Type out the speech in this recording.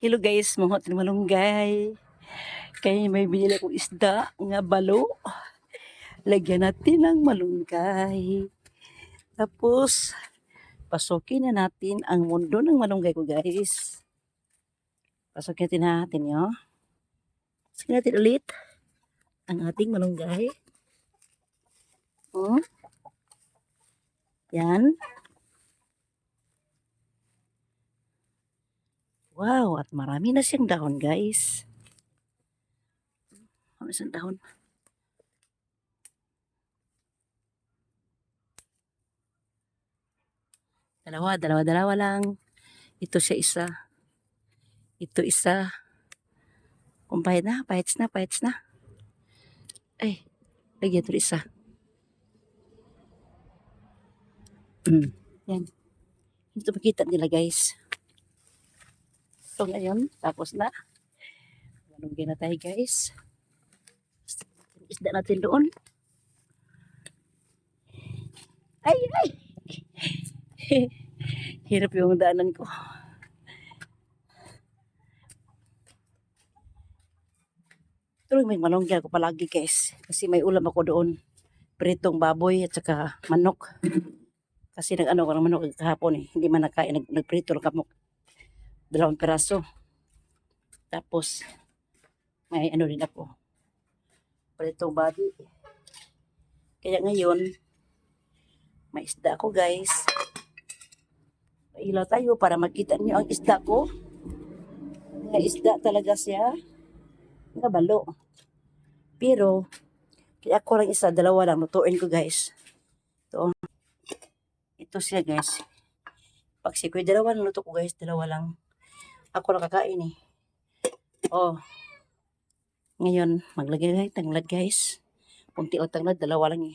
Hello guys, mga malunggay. Kaya may binili akong isda nga balo. Lagyan natin ng malunggay. Tapos, pasukin na natin ang mundo ng malunggay ko guys. Pasukin natin yun. Pasukin natin ulit ang ating malunggay. Yan. Wow, at marami na siyang dahon guys. Marami siyang dahon. Dalawa lang. Ito siya isa. Ito isa. Kung pahit na. Ay, lagyan ito isa. Yan. Ito makita nila guys. So ngayon, tapos na. Malunggay na tayo guys. Isda natin doon. Ay! Hirap yung daanan ko. Tulog may malunggay ako palagi guys. Kasi may ulam ako doon. Pritong baboy at saka manok. Kasi nag-ano ko ng manok kahapon eh. Hindi man nakain. Nagprito lang kamok. 2 piraso. Tapos, may ano din ako. Pritong baboy. Kaya ngayon, may isda ako guys. Ilaw tayo para makita niyo ang isda ko. Nga isda talaga siya. Nga balo. Pero, kaya ako lang isa, 2 lang. Lutuin ko guys. Ito siya guys. Pag si Kuya 2 lang luto ko guys, 2 lang. Ako lang kakain eh. Oh. Ngayon, maglagay ng tanglad guys. Punti o tanglad, 2 lang eh.